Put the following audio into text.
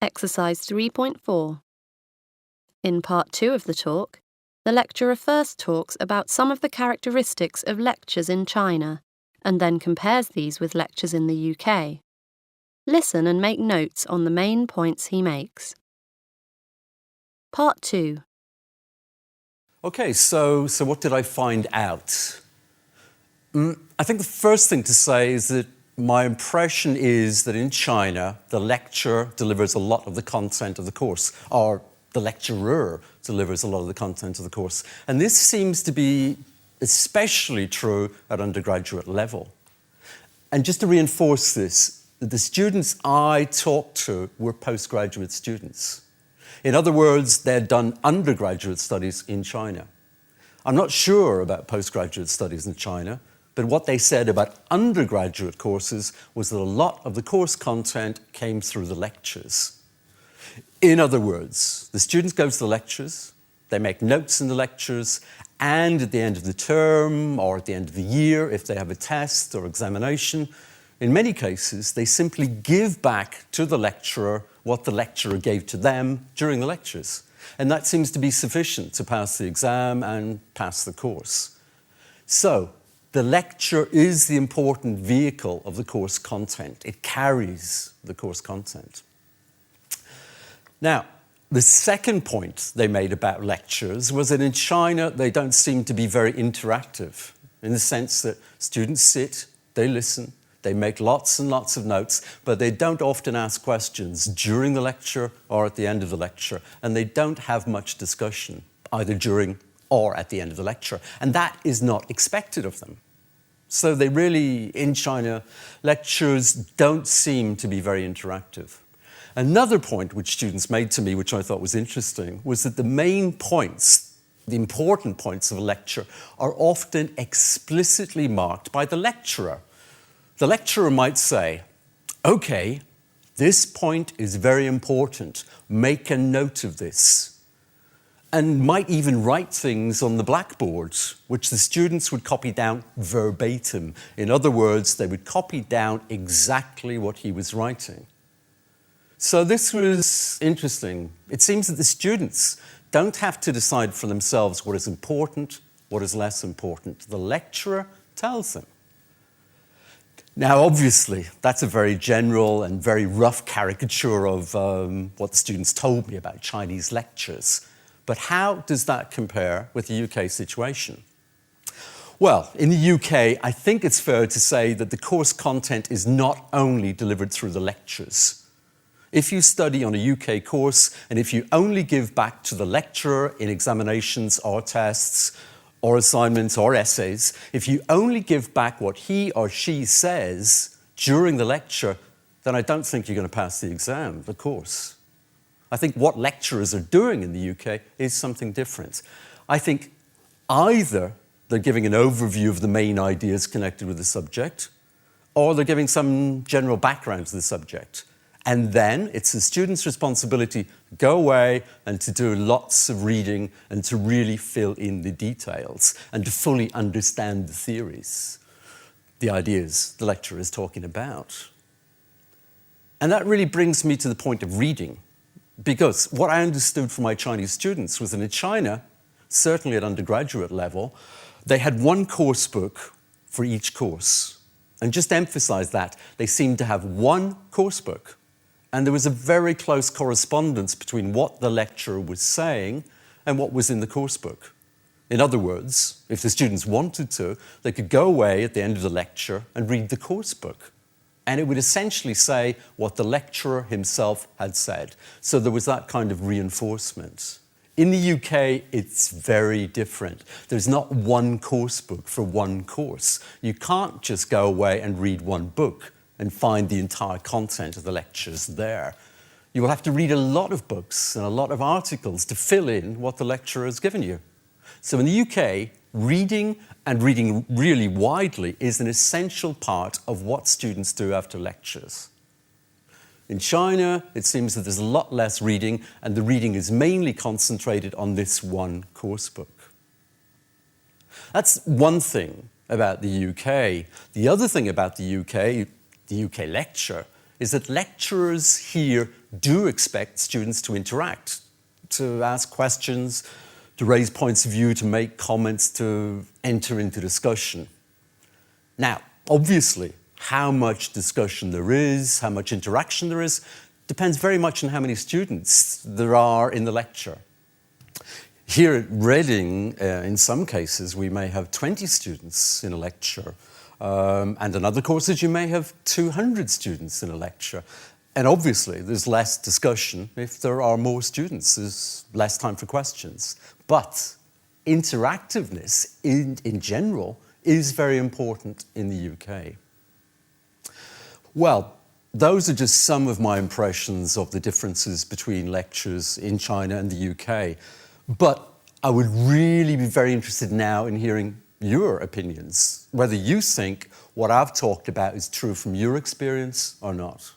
Exercise 3.4. In part 2 of the talk, the lecturer first talks about some of the characteristics of lectures in China and then compares these with lectures in the UK. Listen and make notes on the main points he makes. Part 2. Okay, so what did I find out? I think the first thing to say is that my impression is that in China, the lecturer delivers a lot of the content of the course, or the lecturer delivers a lot of the content of the course. And this seems to be especially true at undergraduate level. And just to reinforce this, the students I talked to were postgraduate students. In other words, they'd done undergraduate studies in China. I'm not sure about postgraduate studies in China, but what they said about undergraduate courses was that a lot of the course content came through the lectures. In other words, the students go to the lectures, they make notes in the lectures, and at the end of the term or at the end of the year, if they have a test or examination, in many cases, they simply give back to the lecturer what the lecturer gave to them during the lectures. And that seems to be sufficient to pass the exam and pass the course. So, the lecture is the important vehicle of the course content. It carries the course content. Now, the second point they made about lectures was that in China, they don't seem to be very interactive, in the sense that students sit, they listen, they make lots and lots of notes, but they don't often ask questions during the lecture or at the end of the lecture, and they don't have much discussion, either during or at the end of the lecture. And that is not expected of them. So they really, in China, lectures don't seem to be very interactive. Another point which students made to me, which I thought was interesting, was that the main points, the important points of a lecture, are often explicitly marked by the lecturer. The lecturer might say, okay, this point is very important, make a note of this. And might even write things on the blackboard, which the students would copy down verbatim. In other words, they would copy down exactly what he was writing. So this was interesting. It seems that the students don't have to decide for themselves what is important, what is less important. The lecturer tells them. Now, obviously, that's a very general and very rough caricature of what the students told me about Chinese lectures. But how does that compare with the UK situation? Well, in the UK, I think it's fair to say that the course content is not only delivered through the lectures. If you study on a UK course, and if you only give back to the lecturer in examinations or tests or assignments or essays, if you only give back what he or she says during the lecture, then I don't think you're going to pass the exam, the course. I think what lecturers are doing in the UK is something different. I think either they're giving an overview of the main ideas connected with the subject, or they're giving some general background to the subject. And then it's the student's responsibility to go away and to do lots of reading and to really fill in the details and to fully understand the theories, the ideas the lecturer is talking about. And that really brings me to the point of reading. Because what I understood from my Chinese students was that in China, certainly at undergraduate level, they had one course book for each course. And just to emphasize that, they seemed to have one course book. And there was a very close correspondence between what the lecturer was saying and what was in the course book. In other words, if the students wanted to, they could go away at the end of the lecture and read the course book. And it would essentially say what the lecturer himself had said. So there was that kind of reinforcement. In the UK, it's very different. There's not one course book for one course. You can't just go away and read one book and find the entire content of the lectures there. You will have to read a lot of books and a lot of articles to fill in what the lecturer has given you. So in the UK, reading and reading really widely is an essential part of what students do after lectures. In China, it seems that there's a lot less reading, and the reading is mainly concentrated on this one course book. That's one thing about the UK. The other thing about the UK lecture, is that lecturers here do expect students to interact, to ask questions, to raise points of view, to make comments, to enter into discussion. Now, obviously, how much discussion there is, how much interaction there is, depends very much on how many students there are in the lecture. Here at Reading, in some cases, we may have 20 students in a lecture. And in other courses, you may have 200 students in a lecture. And obviously, there's less discussion if there are more students. There's less time for questions. But interactiveness, in general, is very important in the UK. Well, those are just some of my impressions of the differences between lectures in China and the UK. But I would really be very interested now in hearing your opinions, whether you think what I've talked about is true from your experience or not.